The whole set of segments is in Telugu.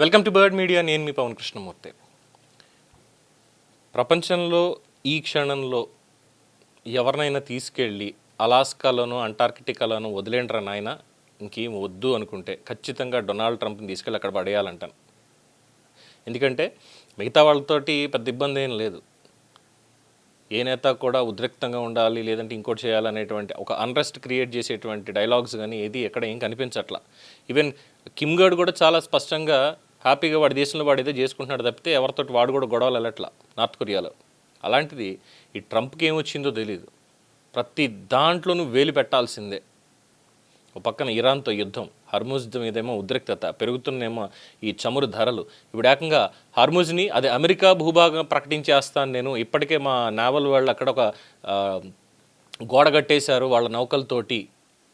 Welcome to bird media. నేను మీ పవన్ కృష్ణమూర్తి. ప్రపంచంలో ఈ క్షణంలో ఎవరినైనా తీసుకెళ్ళి అలాస్కాలోనో అంటార్కిటికాలోనో వదిలేండ్రా నాయన, ఇంకేం వద్దు అనుకుంటే ఖచ్చితంగా డొనాల్డ్ ట్రంప్ని తీసుకెళ్ళి అక్కడ పడేయాలంటాను. ఎందుకంటే మిగతా వాళ్ళతోటి పెద్ద ఇబ్బంది ఏం లేదు. ఏ నేత కూడా ఉద్రిక్తంగా ఉండాలి లేదంటే ఇంకోటి చేయాలనేటువంటి ఒక అన్రెస్ట్ క్రియేట్ చేసేటువంటి డైలాగ్స్ కానీ ఏది ఎక్కడ ఏం కనిపించట్లా. ఈవెన్ కిమ్ గడ్ కూడా చాలా స్పష్టంగా హ్యాపీగా వాడి దేశంలో వాడు ఏదో చేసుకుంటున్నాడు తప్పితే ఎవరితోటి వాడు కూడా గొడవలు వెళ్ళట్లా నార్త్ కొరియాలో. అలాంటిది ఈ ట్రంప్కి ఏమొచ్చిందో తెలీదు. ప్రతి దాంట్లోనూ వేలు పెట్టాల్సిందే. ఒక పక్కన ఇరాన్తో యుద్ధం, హర్ముజ్ మీదేమో ఉద్రిక్తత పెరుగుతున్నేమో, ఈ చమురు ధరలు. ఇప్పుడు ఏకంగా హర్ముజ్ని అది అమెరికా భూభాగం ప్రకటించేస్తాను నేను, ఇప్పటికే మా నావల్ వాళ్ళు అక్కడ ఒక గోడ కట్టేశారు వాళ్ళ నౌకలతోటి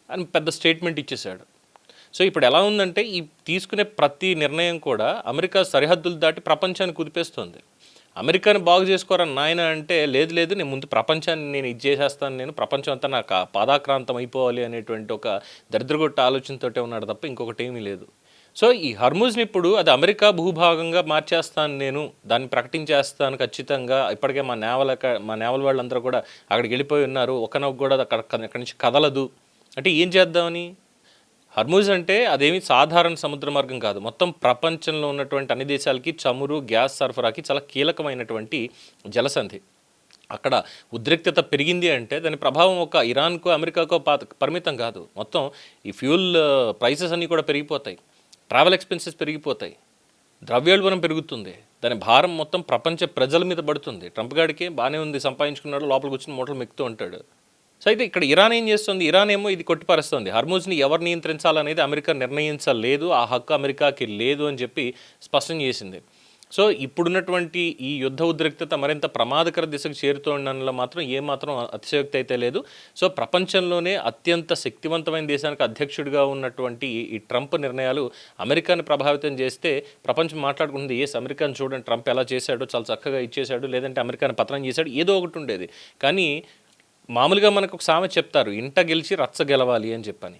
అని పెద్ద స్టేట్మెంట్ ఇచ్చేశాడు. సో ఇప్పుడు ఎలా ఉందంటే ఈ తీసుకునే ప్రతి నిర్ణయం కూడా అమెరికా సరిహద్దులు దాటి ప్రపంచాన్ని కుదిపేస్తుంది. అమెరికాని బాగు చేసుకోరని నాయన అంటే లేదు లేదు, నేను ముందు ప్రపంచాన్ని నేను ఇది చేసేస్తాను, నేను ప్రపంచం అంతా నాకు పాదాక్రాంతం అయిపోవాలి అనేటువంటి ఒక దరిద్రగొట్ట ఆలోచనతోటే ఉన్నాడు తప్ప ఇంకొకటి ఏమీ లేదు. సో ఈ హర్ముజ్ని ఇప్పుడు అది అమెరికా భూభాగంగా మార్చేస్తాను నేను, దాన్ని ప్రకటించేస్తాను ఖచ్చితంగా. ఇప్పటికే మా నేవల్ వాళ్ళందరూ కూడా అక్కడికి వెళ్ళిపోయి ఉన్నారు. ఒక నౌక కూడా అక్కడి నుంచి కదలదు. అంటే ఏం చేద్దామని? హర్ముజ్ అంటే అదేమి సాధారణ సముద్ర మార్గం కాదు. మొత్తం ప్రపంచంలో ఉన్నటువంటి అన్ని దేశాలకి చమురు గ్యాస్ సరఫరాకి చాలా కీలకమైనటువంటి జలసంధి. అక్కడ ఉద్రిక్తత పెరిగింది అంటే దాని ప్రభావం ఒక ఇరాన్కో అమెరికాకో పరిమితం కాదు. మొత్తం ఈ ఫ్యూల్ ప్రైసెస్ అన్నీ కూడా పెరిగిపోతాయి, ట్రావెల్ ఎక్స్పెన్సెస్ పెరిగిపోతాయి, ద్రవ్యోల్బణం పెరుగుతుంది. దాని భారం మొత్తం ప్రపంచ ప్రజల మీద పడుతుంది. ట్రంప్ గాడికి బాగానే ఉంది, సంపాదించుకున్నాడు, లోపలికి వచ్చిన మూటలు మెక్కుతూ ఉంటాడు. సో అయితే ఇక్కడ ఇరాన్ ఏం చేస్తుంది? ఇరాన్ ఏమో ఇది కొట్టిపరుస్తుంది. హర్ముజ్ని ఎవరు నియంత్రించాలనేది అమెరికా నిర్ణయించలేదు, ఆ హక్కు అమెరికాకి లేదు అని చెప్పి స్పష్టం చేసింది. సో ఇప్పుడున్నటువంటి ఈ యుద్ధ ఉద్రిక్తత మరింత ప్రమాదకర దిశకు చేరుతుండడంలో మాత్రం ఏమాత్రం అతిశయోక్తి అయితే లేదు. సో ప్రపంచంలోనే అత్యంత శక్తివంతమైన దేశానికి అధ్యక్షుడిగా ఉన్నటువంటి ఈ ట్రంప్ నిర్ణయాలు అమెరికాని ప్రభావితం చేస్తే ప్రపంచం మాట్లాడుకుంటుంది, ఎస్ అమెరికాని చూడండి ట్రంప్ ఎలా చేశాడో, చాలా చక్కగా ఇచ్చేశాడు, లేదంటే అమెరికాని పతనం చేశాడు, ఏదో ఒకటి ఉండేది. కానీ మామూలుగా మనకు ఒక సామెత చెప్తారు, ఇంట గెలిచి రచ్చ గెలవాలి అని చెప్పని.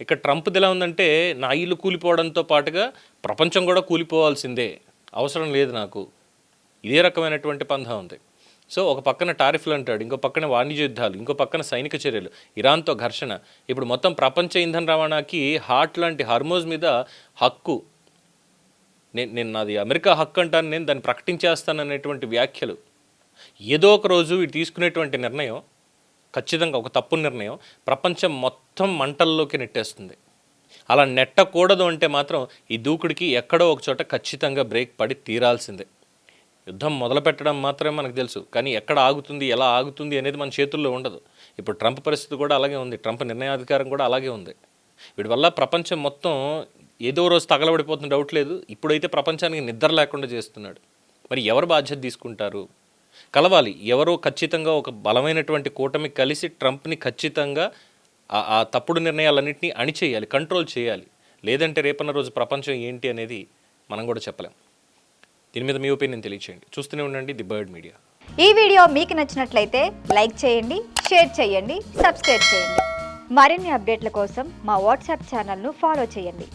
ఇక్కడ ట్రంప్ది ఎలా ఉందంటే నా ఇల్లు కూలిపోవడంతో పాటుగా ప్రపంచం కూడా కూలిపోవాల్సిందే, అవసరం లేదు నాకు, ఇదే రకమైనటువంటి పంథా ఉంది. సో ఒక పక్కన టారిఫ్లు అంటాడు, ఇంకో పక్కన వాణిజ్య యుద్ధాలు, ఇంకో పక్కన సైనిక చర్యలు, ఇరాన్తో ఘర్షణ. ఇప్పుడు మొత్తం ప్రపంచ ఇంధన రవాణాకి హార్ట్ లాంటి హర్ముజ్ మీద హక్కు, నేను నాది అమెరికా హక్కు అంటాను, నేను దాన్ని ప్రకటించేస్తాననేటువంటి వ్యాఖ్యలు. ఏదో ఒక రోజు ఇది తీసుకునేటువంటి నిర్ణయం ఖచ్చితంగా ఒక తప్పు నిర్ణయం ప్రపంచం మొత్తం మంటల్లోకి నెట్టేస్తుంది. అలా నెట్టకూడదు అంటే మాత్రం ఈ దూకుడికి ఎక్కడో ఒక చోట ఖచ్చితంగా బ్రేక్ పడి తీరాల్సిందే. యుద్ధం మొదలు పెట్టడం మాత్రమే మనకు తెలుసు, కానీ ఎక్కడ ఆగుతుంది, ఎలా ఆగుతుంది అనేది మన చేతుల్లో ఉండదు. ఇప్పుడు ట్రంప్ పరిస్థితి కూడా అలాగే ఉంది, ట్రంప్ నిర్ణయాధికారం కూడా అలాగే ఉంది. వీటి వల్ల ప్రపంచం మొత్తం ఏదో రోజు తగలబడిపోతున్న డౌట్ లేదు. ఇప్పుడైతే ప్రపంచానికి నిద్ర లేకుండా చేస్తున్నాడు. మరి ఎవరు బాధ్యత తీసుకుంటారు? కలవాలి ఎవరో ఖచ్చితంగా ఒక బలమైనటువంటి కూటమి కలిసి ట్రంప్ని ఖచ్చితంగా ఆ తప్పుడు నిర్ణయాలన్నింటినీ అణిచేయాలి, కంట్రోల్ చేయాలి. లేదంటే రేపన్న రోజు ప్రపంచం ఏంటి అనేది మనం కూడా చెప్పలేం. దీని మీద మీ ఒపీనియన్ తెలియచేయండి. చూస్తూనే ఉండండి ది బర్డ్ మీడియా. ఈ వీడియో మీకు నచ్చినట్లయితే లైక్ చేయండి, షేర్ చేయండి, సబ్స్క్రైబ్ చేయండి. మరిన్ని అప్డేట్ల కోసం మా వాట్సాప్ ఛానల్ను ఫాలో చేయండి.